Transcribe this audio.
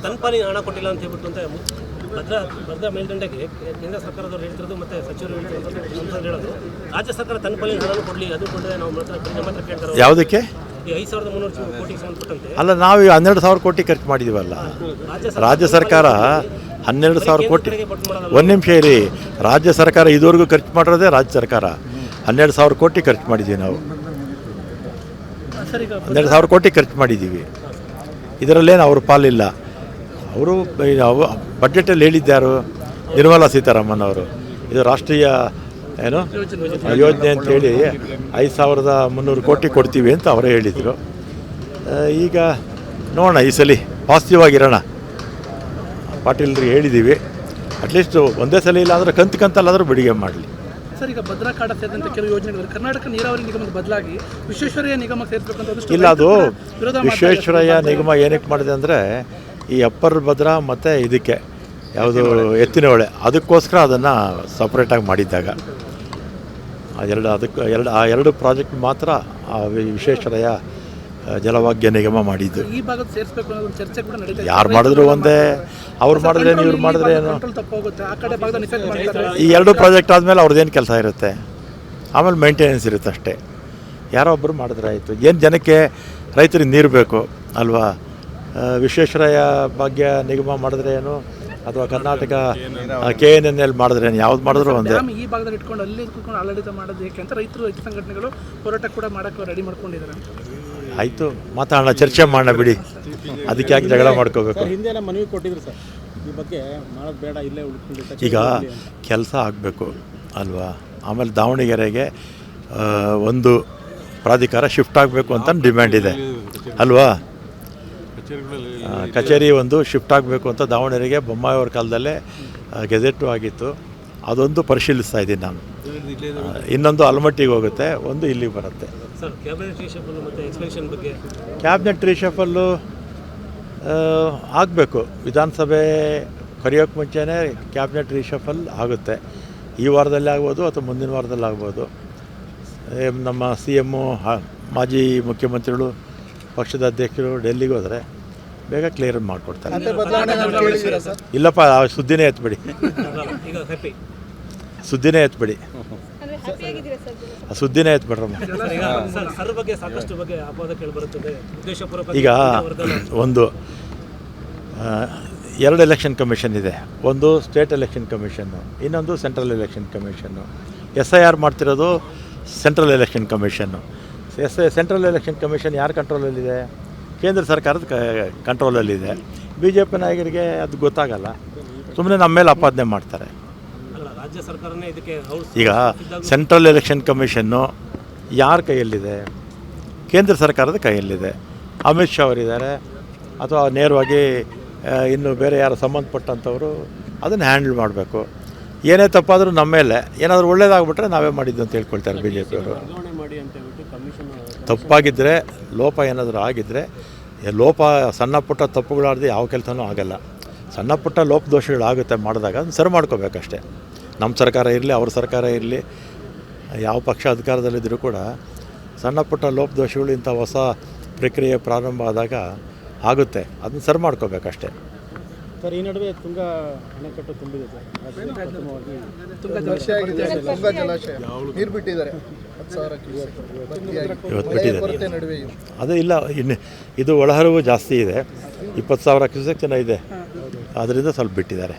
ತನ್ಪಾಲಿ ಹಣ ಕೊಟ್ಟಿಲ್ಲ ಅಂತ ಹೇಳ್ಬಿಟ್ಟು ಅಂತ ಭದ್ರಾ ಮೇಲ್ದಂಡೆಗೆ ಕೇಂದ್ರ ಸರ್ಕಾರದವ್ರು ಹೇಳ್ತಿರೋದು ಮತ್ತೆ ಸಚಿವರು ಹೇಳೋದು ರಾಜ್ಯ ಸರ್ಕಾರ ತನ್ಪಾಲಿ ಹಣ ಕೊಡಲಿ, ಅದು ಕೊಟ್ಟರೆ ನಾವು ಮಾತ್ರ ಕೇಳ್ತಾರೆ. ಯಾವುದಕ್ಕೆ? 5,300 ಕೋಟಿಗೆ ಸಂಬಂಧಪಟ್ಟಂತೆ ಅಲ್ಲ, ನಾವು 12,000 ಕೋಟಿ ಖರ್ಚು ಮಾಡಿದ್ದೀವಲ್ಲ. ರಾಜ್ಯ ಸರ್ಕಾರ 12,000 ಕೋಟಿ. ಒಂದು ನಿಮಿಷ ಇರಿ, ರಾಜ್ಯ ಸರ್ಕಾರ ಇದುವರೆಗೂ ಖರ್ಚು ಮಾಡಿರೋದೇ ರಾಜ್ಯ ಸರ್ಕಾರ 12,000 ಕೋಟಿ ಖರ್ಚು ಮಾಡಿದ್ದೀವಿ. ನಾವು 12,000 ಕೋಟಿ ಖರ್ಚು ಮಾಡಿದ್ದೀವಿ. ಇದರಲ್ಲೇನು ಅವ್ರ ಪಾಲಿಲ್ಲ. ಅವರು ಬಡ್ಜೆಟಲ್ಲಿ ಹೇಳಿದ್ದಾರು ನಿರ್ಮಲಾ ಸೀತಾರಾಮನ್ ಅವರು, ಇದು ರಾಷ್ಟ್ರೀಯ ಯೋಜನೆ ಅಂತೇಳಿ 5,300 ಕೋಟಿ ಕೊಡ್ತೀವಿ ಅಂತ ಅವರೇ ಹೇಳಿದರು. ಈಗ ನೋಡೋಣ, ಈ ಸಲ ಪಾಸಿಟಿವ್ ಆಗಿರೋಣ. ಪಾಟೀಲ್ರಿಗೆ ಹೇಳಿದ್ದೀವಿ, ಅಟ್ಲೀಸ್ಟ್ ಒಂದೇ ಸಲ ಇಲ್ಲ ಅಂದರೆ ಕಂತಲ್ಲಾದರೂ ಬಿಡುಗೆ ಮಾಡಲಿ. ಸರ್, ಈಗ ಭದ್ರಾ ಕಾಡ ಸೇರಿದಂತೆ ಕೆಲವು ಯೋಜನೆಗಳು ಕರ್ನಾಟಕ ನೀರಾವರಿ ನಿಗಮದ ಬದಲಾಗಿ ವಿಶ್ವೇಶ್ವರಯ್ಯ ನಿಗಮ ಸೇರಿಸಬೇಕಂತ ಇಲ್ಲ. ಅದು ವಿಶ್ವೇಶ್ವರಯ್ಯ ನಿಗಮ ಏನಕ್ಕೆ ಮಾಡಿದೆ ಅಂದರೆ ಈ ಅಪ್ಪರ್ ಭದ್ರಾ ಮತ್ತು ಇದಕ್ಕೆ ಯಾವುದು ಎತ್ತಿನ ಹೊಳೆ, ಅದಕ್ಕೋಸ್ಕರ ಅದನ್ನು ಸಪ್ರೇಟಾಗಿ ಮಾಡಿದ್ದಾಗ ಆ ಎರಡು ಪ್ರಾಜೆಕ್ಟ್ ಮಾತ್ರ ವಿಶ್ವೇಶ್ವರಯ್ಯ ಜಲಭಾಗ್ಯ ನಿಗಮ ಮಾಡಿದ್ದು. ಈ ಭಾಗದ ಸೇರಿಸಬೇಕು ಅನ್ನೋ ಚರ್ಚೆ ಕೂಡ ನಡೀತಾ ಇದೆ. ಯಾರು ಮಾಡಿದ್ರು ಒಂದೇ, ಅವ್ರು ಮಾಡಿದ್ರೆ ಇವ್ರು ಮಾಡಿದ್ರೆ ಏನು. ಈ ಎರಡು ಪ್ರಾಜೆಕ್ಟ್ ಆದಮೇಲೆ ಅವ್ರದ್ದೇನು ಕೆಲಸ ಇರುತ್ತೆ, ಆಮೇಲೆ ಮೇಂಟೆನೆನ್ಸ್ ಇರುತ್ತೆ ಅಷ್ಟೇ. ಯಾರೋ ಒಬ್ಬರು ಮಾಡಿದ್ರೆ ಆಯಿತು. ಏನು ಜನಕ್ಕೆ ರೈತರಿಗೆ ನೀರು ಬೇಕು ಅಲ್ವಾ? ವಿಶ್ವೇಶ್ವರಯ್ಯ ಭಾಗ್ಯ ನಿಗಮ ಮಾಡಿದ್ರೆ ಏನು, ಅಥವಾ ಕರ್ನಾಟಕ KNNL ಮಾಡಿದ್ರೆ ಏನು, ಯಾವ್ದು ಮಾಡಿದ್ರು ಒಂದೇ. ಈ ಭಾಗದಲ್ಲಿ ಇಟ್ಕೊಂಡು ಅಲ್ಲಿ ಕೂತ್ಕೊಂಡು ಆಡಳಿತ ಮಾಡೋದು ಏಕೆ ಅಂತ ರೈತ ಸಂಘಟನೆಗಳು ಹೋರಾಟ ಕೂಡ ಮಾಡೋಕ್ಕೆ ರೆಡಿ ಮಾಡ್ಕೊಂಡಿದ್ದಾರೆ. ಆಯಿತು, ಮಾತಾಡೋಣ, ಚರ್ಚೆ ಮಾಡೋಣ ಬಿಡಿ, ಅದಕ್ಕೆ ಯಾಕೆ ಜಗಳ ಮಾಡ್ಕೋಬೇಕು. ಹಿಂದೆ ಮನವಿ ಕೊಟ್ಟಿದ್ರು ಸರ್, ಈ ಬಗ್ಗೆ ಮಾಡೋದು ಬೇಡ, ಇಲ್ಲೇ ಉಳ್ಕೊಂಡು ಈಗ ಕೆಲಸ ಆಗಬೇಕು ಅಲ್ವಾ? ಆಮೇಲೆ ದಾವಣಗೆರೆಗೆ ಒಂದು ಪ್ರಾಧಿಕಾರ ಶಿಫ್ಟ್ ಆಗಬೇಕು ಅಂತ ಡಿಮ್ಯಾಂಡ್ ಇದೆ ಅಲ್ವಾ? ಕಚೇರಿ ಒಂದು ಶಿಫ್ಟ್ ಆಗಬೇಕು ಅಂತ ದಾವಣಗೆರೆಗೆ ಬೊಮ್ಮಾಯಿಯವ್ರ ಕಾಲದಲ್ಲೇ ಗೆಜೆಟ್ಟು ಆಗಿತ್ತು. ಅದೊಂದು ಪರಿಶೀಲಿಸ್ತಾ ಇದ್ದೀನಿ ನಾನು. ಇನ್ನೊಂದು ಆಲಮಟ್ಟಿಗೆ ಹೋಗುತ್ತೆ, ಒಂದು ಇಲ್ಲಿಗೆ ಬರುತ್ತೆ. ಕ್ಯಾಬಿನೆಟ್ ರೀಶಫಲ್ಲು ಆಗಬೇಕು. ವಿಧಾನಸಭೆ ಕರೆಯೋಕ್ಕೆ ಮುಂಚೆನೇ ಕ್ಯಾಬಿನೆಟ್ ರೀಶಫಲ್ ಆಗುತ್ತೆ. ಈ ವಾರದಲ್ಲಿ ಆಗ್ಬೋದು ಅಥವಾ ಮುಂದಿನ ವಾರದಲ್ಲಿ ಆಗ್ಬೋದು. ನಮ್ಮ CM ಮಾಜಿ ಮುಖ್ಯಮಂತ್ರಿಗಳು, ಪಕ್ಷದ ಅಧ್ಯಕ್ಷರು ಡೆಲ್ಲಿಗೆ ಹೋದರೆ ಬೇಗ ಕ್ಲಿಯರ್ ಮಾಡಿಕೊಡ್ತಾರೆ. ಇಲ್ಲಪ್ಪ, ಸುದ್ದಿನೇ ಎತ್ಬೇಡಿ, ಸುದ್ದಿನೇ ಎತ್ಬೇಡಿ, ಸುದ್ದಿನೇ ಎತ್ಬೇಡ್ರಮ್ಮ. ಈಗ ಒಂದು 2 ಎಲೆಕ್ಷನ್ ಕಮಿಷನ್ ಇದೆ. ಒಂದು ಸ್ಟೇಟ್ ಎಲೆಕ್ಷನ್ ಕಮಿಷನ್ನು, ಇನ್ನೊಂದು ಸೆಂಟ್ರಲ್ ಎಲೆಕ್ಷನ್ ಕಮಿಷನ್ನು. SIR ಮಾಡ್ತಿರೋದು central election commission. Central election commission ಯಾರ ಕಂಟ್ರೋಲಲ್ಲಿದೆ? ಕೇಂದ್ರ ಸರ್ಕಾರದ ಕಂಟ್ರೋಲಲ್ಲಿದೆ. BJP ನಾಯಕರಿಗೆ ಅದು ಗೊತ್ತಾಗಲ್ಲ, ಸುಮ್ಮನೆ ನಮ್ಮ ಮೇಲೆ ಆಪಾದನೆ ಮಾಡ್ತಾರೆ. ಈಗ ಸೆಂಟ್ರಲ್ ಎಲೆಕ್ಷನ್ ಕಮಿಷನ್ನು ಯಾರ ಕೈಯಲ್ಲಿದೆ? ಕೇಂದ್ರ ಸರ್ಕಾರದ ಕೈಯಲ್ಲಿದೆ. ಅಮಿತ್ ಶಾ ಅವರಿದ್ದಾರೆ, ಅಥವಾ ನೇರವಾಗಿ ಇನ್ನು ಬೇರೆ ಯಾರು ಸಂಬಂಧಪಟ್ಟಂಥವರು ಅದನ್ನು ಹ್ಯಾಂಡಲ್ ಮಾಡಬೇಕು. ಏನೇ ತಪ್ಪಾದರೂ ನಮ್ಮ ಮೇಲೆ, ಏನಾದರೂ ಒಳ್ಳೇದಾಗ್ಬಿಟ್ರೆ ನಾವೇ ಮಾಡಿದ್ದು ಅಂತ ಹೇಳ್ಕೊಳ್ತಾರೆ BJP ಅವರು. ತಪ್ಪಾಗಿದ್ದರೆ, ಲೋಪ ಏನಾದರೂ ಆಗಿದ್ದರೆ, ಲೋಪ ಸಣ್ಣ ಪುಟ್ಟ ತಪ್ಪುಗಳಾರ್ದು ಯಾವ ಕೆಲಸನೂ ಆಗಲ್ಲ. ಸಣ್ಣ ಪುಟ್ಟ ಲೋಪದೋಷಗಳಾಗುತ್ತೆ ಮಾಡಿದಾಗ ಅದನ್ನು ಸರಿ ಮಾಡ್ಕೋಬೇಕಷ್ಟೆ. ನಮ್ಮ ಸರ್ಕಾರ ಇರಲಿ, ಅವ್ರ ಸರ್ಕಾರ ಇರಲಿ, ಯಾವ ಪಕ್ಷ ಅಧಿಕಾರದಲ್ಲಿದ್ದರೂ ಕೂಡ ಸಣ್ಣ ಪುಟ್ಟ ಲೋಪದೋಷಗಳು ಇಂಥ ಹೊಸ ಪ್ರಕ್ರಿಯೆ ಪ್ರಾರಂಭ ಆದಾಗ ಆಗುತ್ತೆ, ಅದನ್ನು ಸರಿ ಮಾಡ್ಕೋಬೇಕಷ್ಟೆ. ಸರ್, ಈ ನಡುವೆ ತುಂಗಾ ಅಣೆಕಟ್ಟು ತುಂಬಿದೆ ಸರ್, ತುಂಗಾ ಜಲಾಶಯ ನೀರು ಬಿಟ್ಟಿದ್ದಾರೆ, ಇವತ್ತು ಬಿಟ್ಟಿದ್ದಾರೆ. ಅದೇ ಇಲ್ಲ, ಇನ್ನು ಇದು ಒಳಹರಿವು ಜಾಸ್ತಿ ಇದೆ, 20,000 ಕ್ಯೂಸೆಕ್ ಇದೆ, ಅದರಿಂದ ಸ್ವಲ್ಪ ಬಿಟ್ಟಿದ್ದಾರೆ.